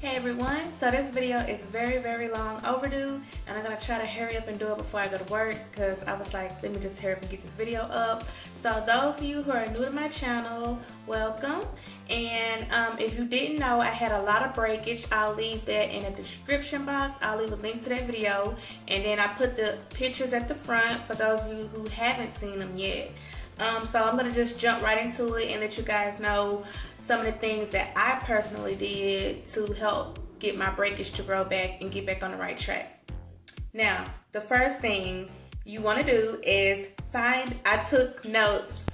Hey everyone, so this video is very long overdue, and I'm gonna try to hurry up and do it before I go to work because I was like, let me just hurry up and get this video up. So those of you who are new to my channel, welcome. And if you didn't know, I had a lot of breakage. I'll leave that in the description box. I'll leave a link to that video, and then I put the pictures at the front for those of you who haven't seen them yet. So I'm gonna just jump right into it and let you guys know some of the things that I personally did to help get my breakage to grow back and get back on the right track. Now, the first thing you want to do is I took notes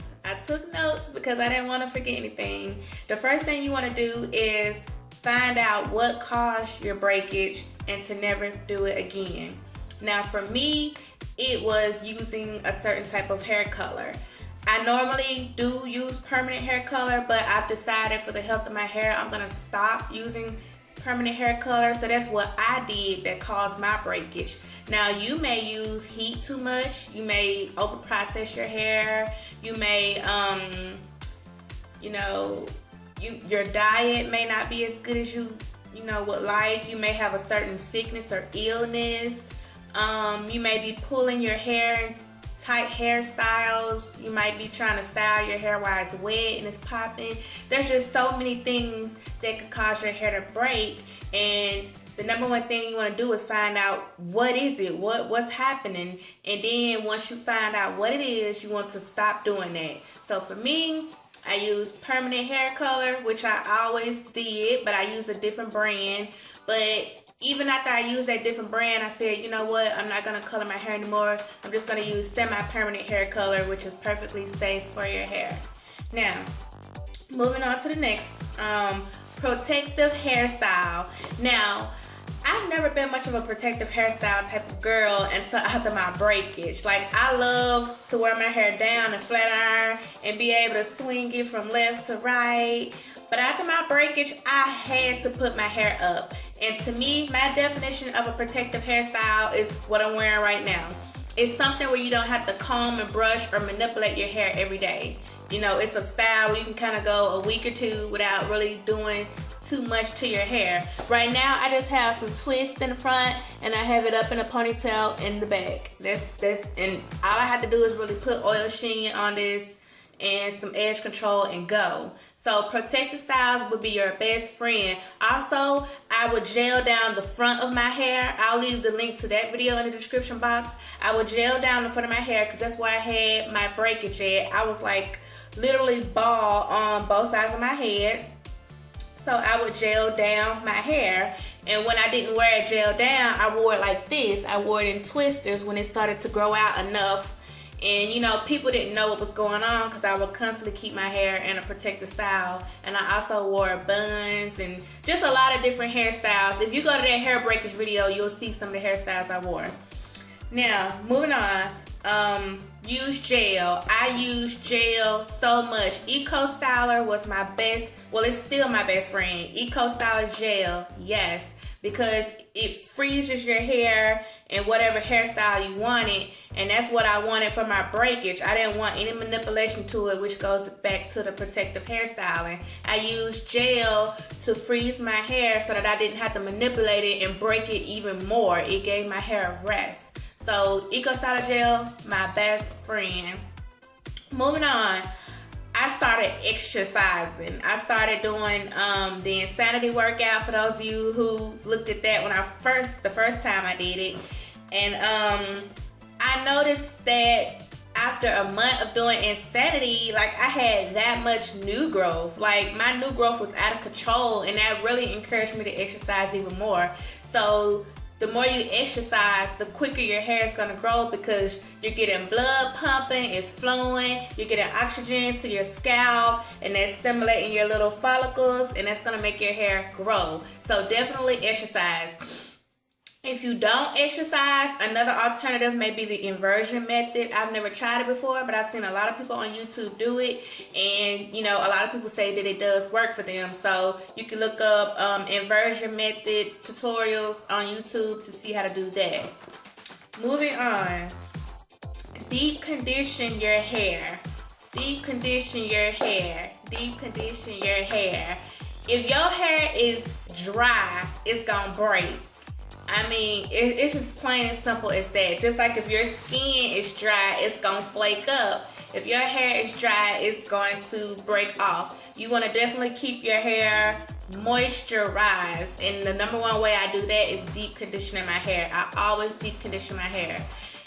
because I didn't want to forget anything. The first thing you want to do is find out what caused your breakage and to never do it again. Now, for me, it was using a certain type of hair color. I normally do use permanent hair color, but I've decided for the health of my hair, I'm going to stop using permanent hair color. So that's what I did that caused my breakage. Now, you may use heat too much. You may overprocess your hair. You may, your diet may not be as good as you would like. You may have a certain sickness or illness. You may be pulling your hair tight hairstyles. You might be trying to style your hair while it's wet and it's popping. There's just so many things that could cause your hair to break, and the number one thing you want to do is find out what is it, what's happening, and then once you find out what it is, you want to stop doing that. So for me, I use permanent hair color, which I always did, but I use a different brand. But even after I used that different brand, I said, you know what, I'm not going to color my hair anymore. I'm just going to use semi-permanent hair color, which is perfectly safe for your hair. Now, moving on to the next, protective hairstyle. Now, I've never been much of a protective hairstyle type of girl until after my breakage. Like, I love to wear my hair down and flat iron and be able to swing it from left to right. But after my breakage, I had to put my hair up. And to me, my definition of a protective hairstyle is what I'm wearing right now. It's something where you don't have to comb and brush or manipulate your hair every day. You know, it's a style where you can kind of go a week or two without really doing too much to your hair. Right now, I just have some twists in the front and I have it up in a ponytail in the back. And all I have to do is really put oil sheen on this and some edge control and go. So protective styles would be your best friend. Also, I would gel down the front of my hair. I'll leave the link to that video in the description box. I would gel down the front of my hair because that's where I had my breakage at. I was like literally bald on both sides of my head. So I would gel down my hair. And when I didn't wear it gel down, I wore it like this. I wore it in twisters when it started to grow out enough. And people didn't know what was going on because I would constantly keep my hair in a protective style. And I also wore buns and just a lot of different hairstyles. If you go to that hair breakage video, you'll see some of the hairstyles I wore. Now, moving on, use gel. I use gel so much. Ecostyler was my best, well, it's still my best friend. Ecostyler gel, yes. Because it freezes your hair in whatever hairstyle you wanted, and that's what I wanted for my breakage. I didn't want any manipulation to it, which goes back to the protective hairstyling. I used gel to freeze my hair so that I didn't have to manipulate it and break it even more. It gave my hair a rest. So Ecostyler gel, my best friend. Moving on. I started exercising. I started doing the insanity workout, for those of you who looked at that when the first time I did it. And I noticed that after a month of doing insanity, like, I had that much new growth. Like, my new growth was out of control, and that really encouraged me to exercise even more. So the more you exercise, the quicker your hair is going to grow because you're getting blood pumping, it's flowing, you're getting oxygen to your scalp, and that's stimulating your little follicles, and that's going to make your hair grow. So definitely exercise. If you don't exercise, another alternative may be the inversion method. I've never tried it before, but I've seen a lot of people on YouTube do it, and a lot of people say that it does work for them. So you can look up inversion method tutorials on YouTube to see how to do that. Moving on, deep condition your hair. Deep condition your hair. Deep condition your hair. if your hair is dry, it's gonna break. I mean, it's just plain and simple as that. Just like if your skin is dry, it's gonna flake up. If your hair is dry, it's going to break off. You want to definitely keep your hair moisturized, and the number one way I do that is deep conditioning my hair. I always deep condition my hair.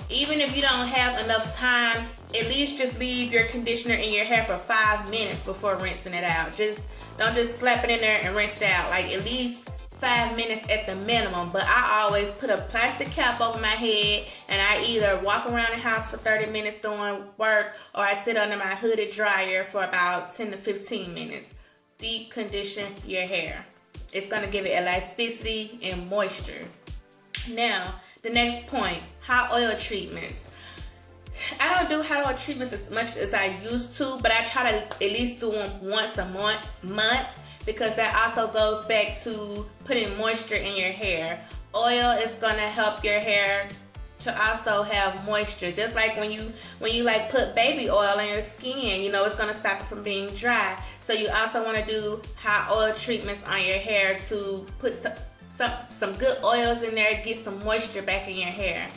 Even if you don't have enough time, at least just leave your conditioner in your hair for 5 minutes before rinsing it out. Don't just slap it in there and rinse it out. Like at least 5 minutes at the minimum. But I always put a plastic cap over my head, and I either walk around the house for 30 minutes doing work, or I sit under my hooded dryer for about 10 to 15 minutes. Deep condition your hair. It's going to give it elasticity and moisture. Now, the next point, hot oil treatments. I don't do hot oil treatments as much as I used to, but I try to at least do them once a month. Because that also goes back to putting moisture in your hair. Oil is gonna help your hair to also have moisture. Just like when you like put baby oil in your skin, you know, it's gonna stop it from being dry. So you also want to do hot oil treatments on your hair to put some good oils in there, get some moisture back in your hair.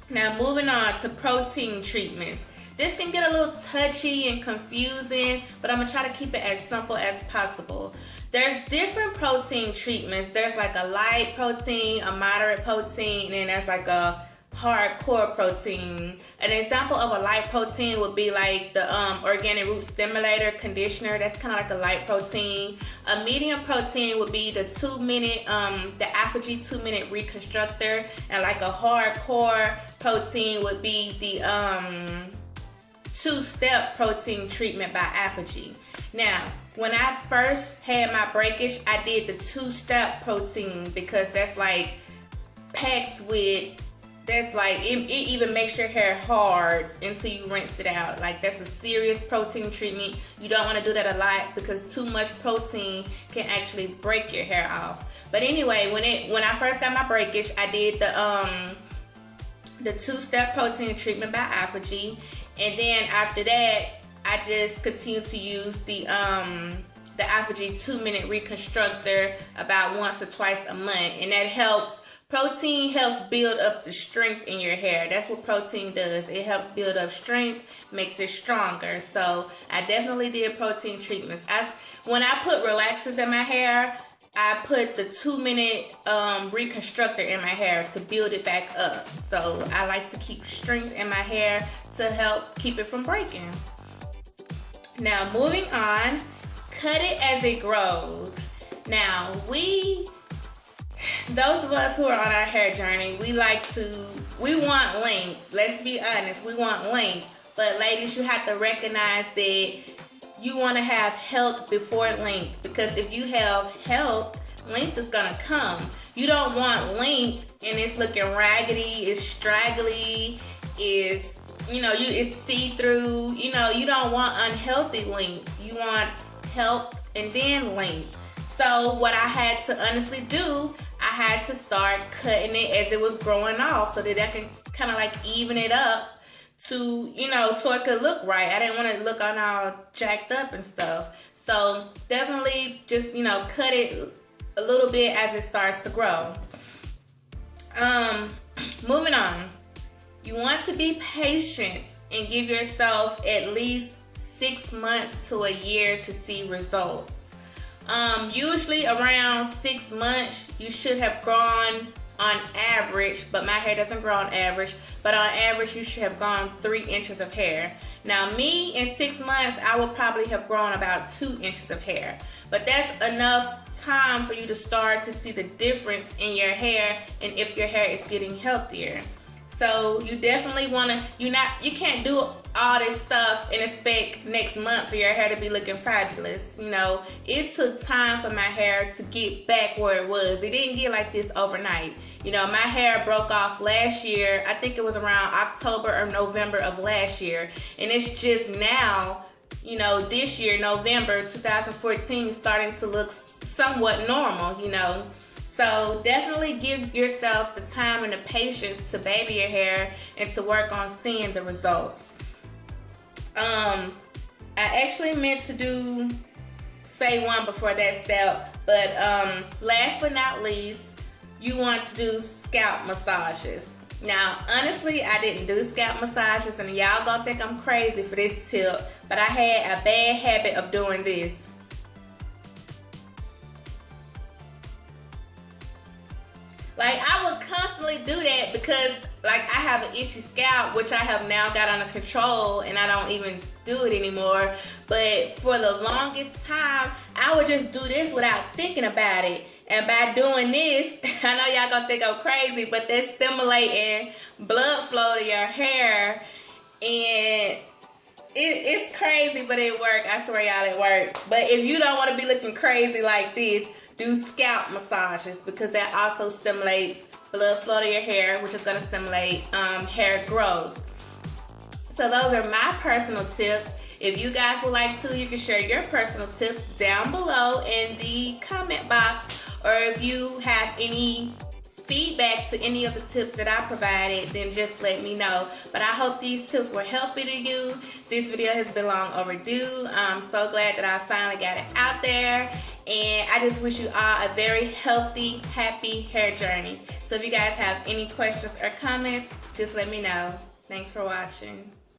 Now moving on to protein treatments. This can get a little touchy and confusing, but I'm going to try to keep it as simple as possible. There's different protein treatments. There's like a light protein, a moderate protein, and then there's like a hardcore protein. An example of a light protein would be like the organic root stimulator conditioner. That's kind of like a light protein. A medium protein would be the 2-minute, the aphogee 2-minute reconstructor, and like a hardcore protein would be the 2-step protein treatment by aphogee. Now, when I first had my breakage, I did the 2-step protein because that's like packed with, that's like, it even makes your hair hard until you rinse it out. Like that's a serious protein treatment. You don't want to do that a lot because too much protein can actually break your hair off. But anyway, when I first got my breakage, I did the 2-step protein treatment by aphogee. And then after that, I just continued to use the aphogee 2-minute reconstructor about once or twice a month. And that helps. Protein helps build up the strength in your hair. That's what protein does. It helps build up strength, makes it stronger. So I definitely did protein treatments. When I put relaxers in my hair, I put the 2-minute reconstructor in my hair to build it back up. So I like to keep strength in my hair to help keep it from breaking. Now moving on, cut it as it grows. Now those of us who are on our hair journey, we want length. Let's be honest, we want length. But ladies, you have to recognize that you want to have health before length, because if you have health, length is gonna come. You don't want length and it's looking raggedy, it's straggly, it's see-through. You don't want unhealthy length. You want health and then length. So what I had to honestly do, I had to start cutting it as it was growing off so that I can kind of like even it up to, so it could look right. I didn't want it to look all jacked up and stuff. So definitely just, cut it a little bit as it starts to grow. Moving on. You want to be patient and give yourself at least 6 months to a year to see results. Usually around 6 months, you should have grown on average, but my hair doesn't grow on average, but on average, you should have grown 3 inches of hair. Now, me, in 6 months, I would probably have grown about 2 inches of hair, but that's enough time for you to start to see the difference in your hair and if your hair is getting healthier. So you definitely want to, you can't do all this stuff and expect next month for your hair to be looking fabulous. It took time for my hair to get back where it was. It didn't get like this overnight. My hair broke off last year. I think it was around October or November of last year. And it's just now, this year, November 2014, starting to look somewhat normal, So definitely give yourself the time and the patience to baby your hair and to work on seeing the results. I actually meant to say one before that step. But last but not least, you want to do scalp massages. Now, honestly, I didn't do scalp massages, and y'all gonna think I'm crazy for this tip, but I had a bad habit of doing this. Like, I would constantly do that because, like, I have an itchy scalp, which I have now got under control, and I don't even do it anymore. But for the longest time, I would just do this without thinking about it. And by doing this, I know y'all gonna think I'm crazy, but that's stimulating blood flow to your hair. And it's crazy, but it worked. I swear y'all, it worked. But if you don't want to be looking crazy like this, do scalp massages, because that also stimulates blood flow to your hair, which is going to stimulate hair growth. So those are my personal tips. If you guys would like to, you can share your personal tips down below in the comment box. Or if you have any feedback to any of the tips that I provided, then just let me know. But I hope these tips were helpful to you. This video has been long overdue. I'm so glad that I finally got it out there. And I just wish you all a very healthy, happy hair journey. So if you guys have any questions or comments, just let me know. Thanks for watching.